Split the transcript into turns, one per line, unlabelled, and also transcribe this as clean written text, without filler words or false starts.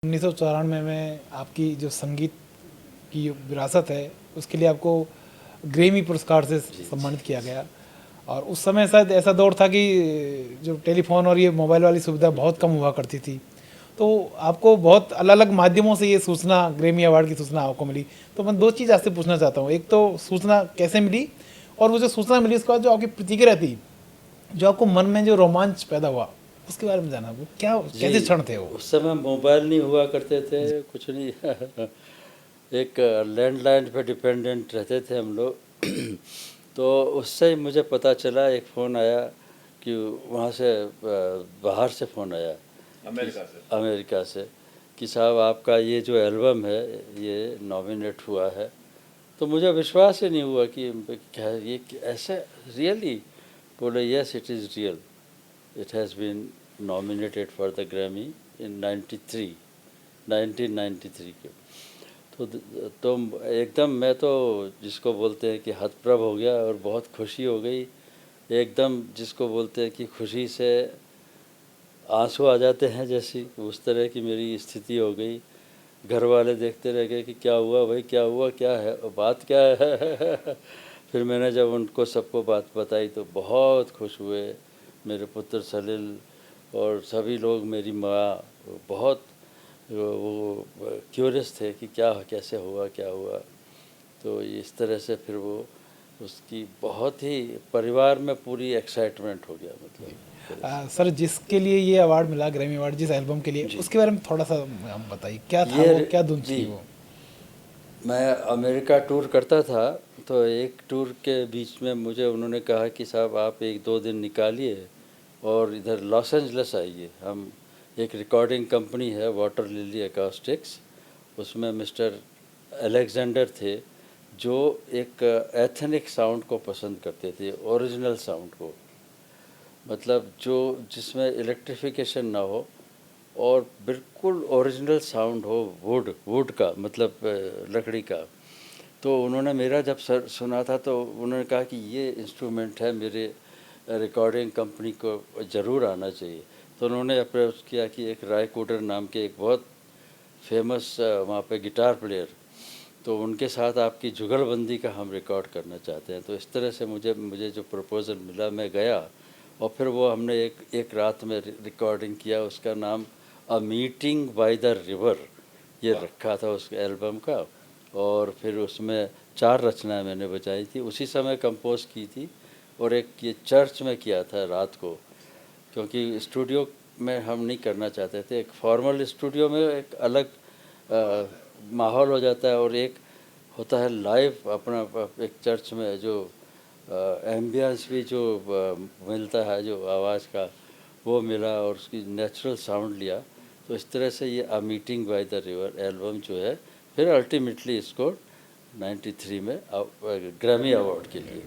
1994 में आपकी जो संगीत की विरासत है, उसके लिए आपको ग्रैमी पुरस्कार से सम्मानित किया गया। और उस समय शायद ऐसा दौर था कि जो टेलीफोन और ये मोबाइल वाली सुविधा बहुत कम हुआ करती थी, तो आपको बहुत अलग अलग माध्यमों से ये सूचना, ग्रैमी अवार्ड की सूचना आपको मिली। तो मैं दो चीज़ आपसे पूछना चाहता हूँ, एक तो सूचना कैसे मिली, और वो जो सूचना मिली उसके बाद जो आपकी प्रतिक्रिया थी, जो आपको मन में जो रोमांच पैदा हुआ, उसके बारे में जाना। वो क्या,
जी,
कैसे क्षण थे वो?
उस समय मोबाइल नहीं हुआ करते थे, कुछ नहीं। एक लैंडलाइन पे डिपेंडेंट रहते थे हम लोग। तो उससे ही मुझे पता चला, एक फ़ोन आया कि वहाँ से बाहर से फ़ोन आया, अमेरिका से कि साहब आपका ये जो एल्बम है ये नॉमिनेट हुआ है। तो मुझे विश्वास ही नहीं हुआ कि क्या ये ऐसे रियली। बोले yes it is real, it has been nominated for the Grammy in 1993 के। तो एकदम मैं तो जिसको बोलते हैं कि हतप्रभ हो गया और बहुत खुशी हो गई। एकदम जिसको बोलते हैं कि खुशी से आंसू आ जाते हैं, जैसी उस तरह की मेरी स्थिति हो गई। घर वाले देखते रह गए कि क्या हुआ भाई, क्या हुआ, क्या है, बात क्या है। फिर मैंने जब उनको सबको बात बताई तो बहुत खुश हुए। मेरे पुत्र सलील और सभी लोग, मेरी माँ, बहुत वो क्यूरियस थे कि क्या कैसे हुआ, क्या हुआ। तो इस तरह से फिर वो उसकी बहुत ही परिवार में पूरी एक्साइटमेंट हो गया, मतलब।
सर, जिसके लिए ये अवार्ड मिला, ग्रैमी अवार्ड, जिस एल्बम के लिए,
जी,
उसके बारे में थोड़ा सा हम बताइए, क्या था
ये
वो, क्या धुन
जी,
थी वो?
मैं अमेरिका टूर करता था, तो एक टूर के बीच में मुझे उन्होंने कहा कि साहब आप एक दो दिन निकालिए और इधर लॉस एंजल्स आइए। हम एक रिकॉर्डिंग कंपनी है, वाटर लिली अकाउस्टिक्स, उसमें मिस्टर अलेक्जेंडर थे जो एक एथनिक साउंड को पसंद करते थे, ओरिजिनल साउंड को, मतलब जो जिसमें इलेक्ट्रिफिकेशन ना हो और बिल्कुल ओरिजिनल साउंड हो, वुड वुड का, मतलब लकड़ी का। तो उन्होंने मेरा जब सुना था तो उन्होंने कहा कि ये इंस्ट्रूमेंट है, मेरे रिकॉर्डिंग कंपनी को ज़रूर आना चाहिए। तो उन्होंने अप्रोच किया कि एक राय कोडर नाम के एक बहुत फेमस वहाँ पे गिटार प्लेयर, तो उनके साथ आपकी जुगलबंदी का हम रिकॉर्ड करना चाहते हैं। तो इस तरह से मुझे जो प्रपोज़ल मिला, मैं गया और फिर वो हमने एक रात में रिकॉर्डिंग किया। उसका नाम a meeting by the river ये रखा था उस एल्बम का। और फिर उसमें 4 रचनाएं मैंने बजाई थी, उसी समय कंपोज की थी। और एक ये चर्च में किया था रात को, क्योंकि स्टूडियो में हम नहीं करना चाहते थे। एक फॉर्मल स्टूडियो में एक अलग माहौल हो जाता है, और एक होता है लाइव अपना। एक चर्च में जो एम्बियंस भी जो मिलता है, जो आवाज़ का, वो मिला और उसकी नेचुरल साउंड लिया। तो इस तरह से ये a meeting by the river album जो है, फिर अल्टीमेटली इसको 93 में ग्रैमी अवार्ड के लिए